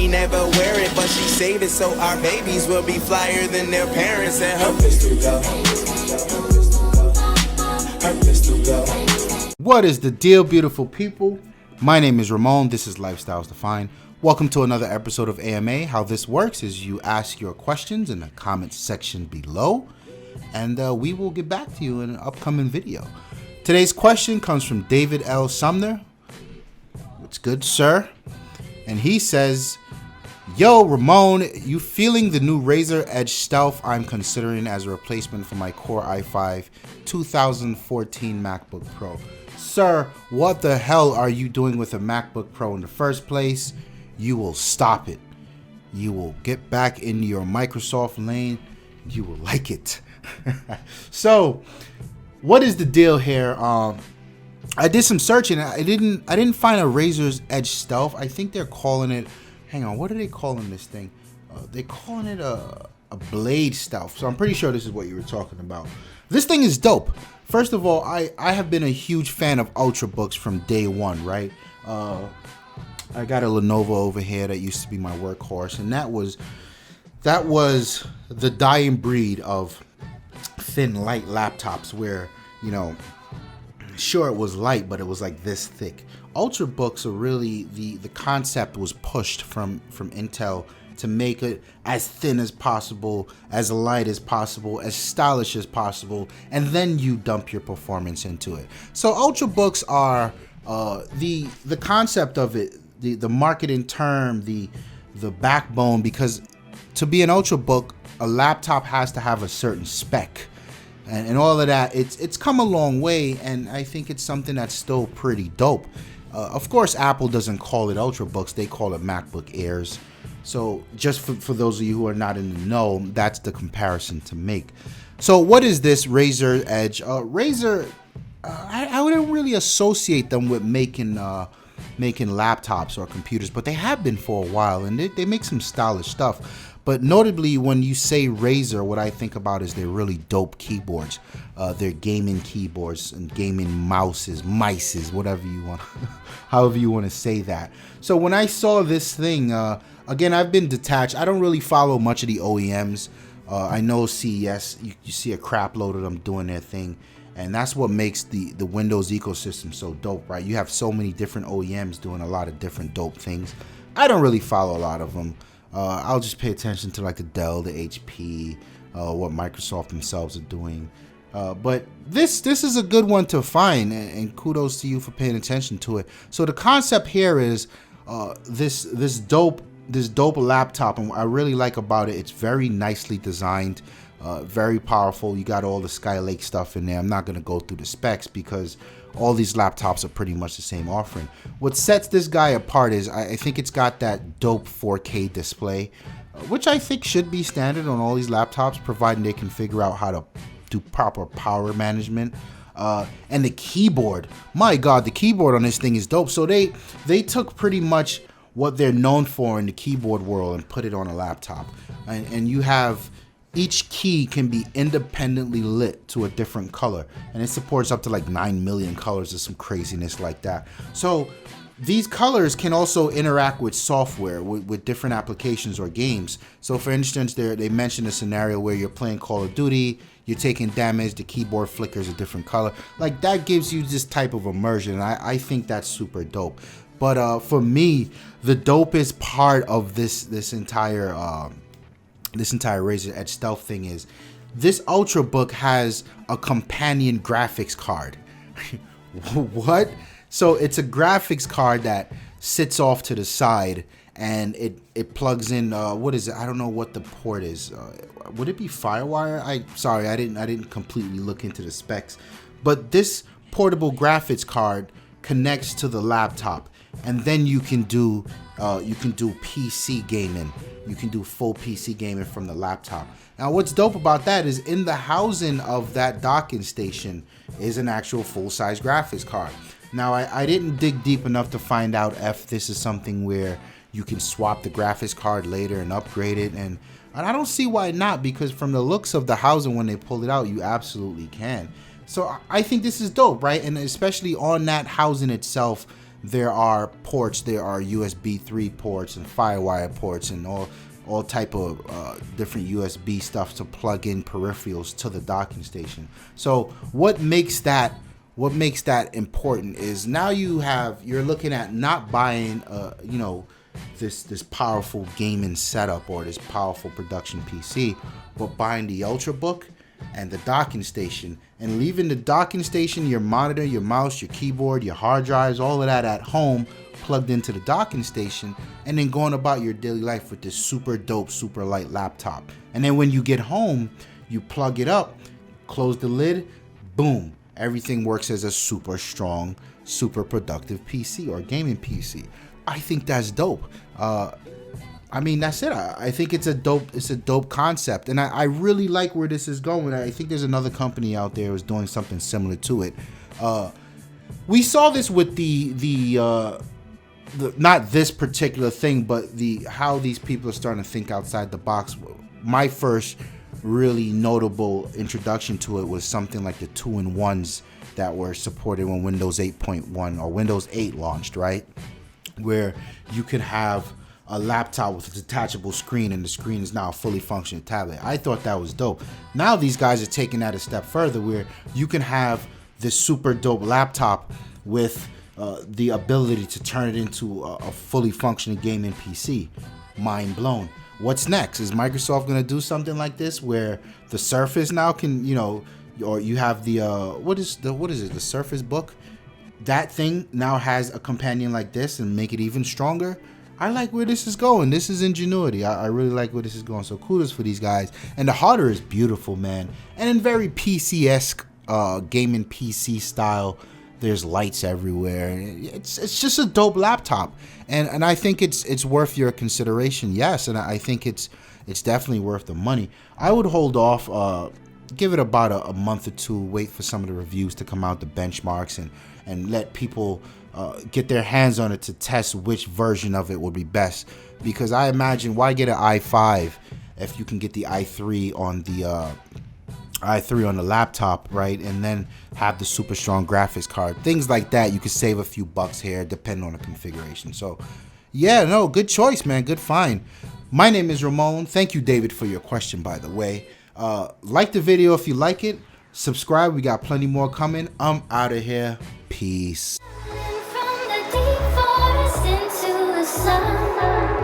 may never wear it, but she save it so our babies will be flyer than their parents. And her pistol go. Her pistol go. What is the deal, beautiful people? My name is Ramon. This is Lifestyles Defined. Welcome to another episode of AMA. How this works is you ask your questions in the comments section below, and we will get back to you in an upcoming video. Today's question comes from David L Sumner. What's good, sir? And he says, yo, Ramon, you feeling the new Razer Edge Stealth I'm considering as a replacement for my Core i5 2014 MacBook Pro? Sir, what the hell are you doing with a MacBook Pro in the first place? You will stop it. You will get back in your Microsoft lane. You will like it. So, what is the deal here? I did some searching. I didn't find a Razer's Edge Stealth. I think they're calling it. Hang on, what are they calling this thing? They're calling it a Blade Stealth. So I'm pretty sure this is what you were talking about. This thing is dope. First of all, I have been a huge fan of Ultrabooks from day one, right? I got a Lenovo over here that used to be my workhorse, and that was the dying breed of thin, light laptops where, you know, sure it was light, but it was like this thick. Ultrabooks are really, the concept was pushed from Intel to make it as thin as possible, as light as possible, as stylish as possible, and then you dump your performance into it. So Ultrabooks are the concept of it, the marketing term, the backbone, because to be an Ultrabook, a laptop has to have a certain spec. And all of that, it's come a long way, and I think it's something that's still pretty dope. Of course, Apple doesn't call it Ultrabooks, they call it MacBook Airs. So just for those of you who are not in the know, that's the comparison to make. So what is this Razer Edge? Razer, I wouldn't really associate them with making laptops or computers, but they have been for a while, and they make some stylish stuff. But notably, when you say Razer, what I think about is they're really dope keyboards. They're gaming keyboards and gaming mices, whatever you want, however you want to say that. So when I saw this thing, again, I've been detached. I don't really follow much of the OEMs. I know CES, you see a crap load of them doing their thing. And that's what makes the Windows ecosystem so dope, right? You have so many different OEMs doing a lot of different dope things. I don't really follow a lot of them. I'll just pay attention to like the Dell, the HP, what Microsoft themselves are doing. But this is a good one to find, and kudos to you for paying attention to it. So the concept here is this dope laptop, and what I really like about it, it's very nicely designed, very powerful. You got all the Skylake stuff in there. I'm not going to go through the specs because all these laptops are pretty much the same offering. What sets this guy apart is I think it's got that dope 4K display, which I think should be standard on all these laptops, providing they can figure out how to do proper power management. And the keyboard, my God, the keyboard on this thing is dope. So they took pretty much what they're known for in the keyboard world and put it on a laptop. And you have, each key can be independently lit to a different color, and it supports up to like 9 million colors or some craziness like that. So these colors can also interact with software, with different applications or games. So for instance, they mentioned a scenario where you're playing Call of Duty, you're taking damage, the keyboard flickers a different color. Like, that gives you this type of immersion, and I think that's super dope. But for me, the dopest part of this entire Razer Edge Stealth thing is this Ultrabook has a companion graphics card. What? So it's a graphics card that sits off to the side, and it plugs in. What is it? I don't know what the port is. Would it be FireWire? I didn't completely look into the specs, but this portable graphics card connects to the laptop, and then you can do PC gaming. You can do full PC gaming from the laptop. Now, what's dope about that is in the housing of that docking station is an actual full-size graphics card. Now, I didn't dig deep enough to find out if this is something where you can swap the graphics card later and upgrade it, and I don't see why not, because from the looks of the housing when they pull it out, you absolutely can. So I think this is dope, right? And especially on that housing itself, there are ports, there are USB 3 ports and Firewire ports and all type of different USB stuff to plug in peripherals to the docking station. So what makes that important is now you're looking at not buying you know, this powerful gaming setup or this powerful production PC, but buying the Ultrabook and the docking station, and leaving the docking station, your monitor, your mouse, your keyboard, your hard drives, all of that at home plugged into the docking station, and then going about your daily life with this super dope, super light laptop. And then when you get home, you plug it up, close the lid, boom, everything works as a super strong, super productive PC or gaming PC. I think that's dope. I mean, that's it. I think it's a dope concept, and I really like where this is going. I think there's another company out there who's doing something similar to it. We saw this with the not this particular thing, but how these people are starting to think outside the box. My first really notable introduction to it was something like the 2-in-1s that were supported when Windows 8.1 or Windows 8 launched, right? Where you could have a laptop with a detachable screen, and the screen is now a fully functioning tablet. I thought that was dope. Now these guys are taking that a step further, where you can have this super dope laptop with the ability to turn it into a fully functioning gaming PC. Mind blown. What's next? Is Microsoft going to do something like this, where the Surface now can, you know, or you have the what is it? The Surface Book. That thing now has a companion like this and make it even stronger. I like where this is going. This is ingenuity. I really like where this is going. So kudos for these guys. And the hardware is beautiful, man. And in very PC-esque gaming PC style. There's lights everywhere. It's just a dope laptop. And I think it's worth your consideration. Yes, and I think it's definitely worth the money. I would hold off, give it about a month or two, wait for some of the reviews to come out, the benchmarks, and let people get their hands on it to test which version of it would be best. Because I imagine, why get an i5 if you can get the i3 on the laptop, right? And then have the super strong graphics card. Things like that, you could save a few bucks here depending on the configuration. So yeah, no, good choice, man. Good find. My name is Ramon. Thank you, David, for your question, by the way. Like the video if you like it. Subscribe. We got plenty more coming. I'm out of here. Peace. From the deep forest into the sun.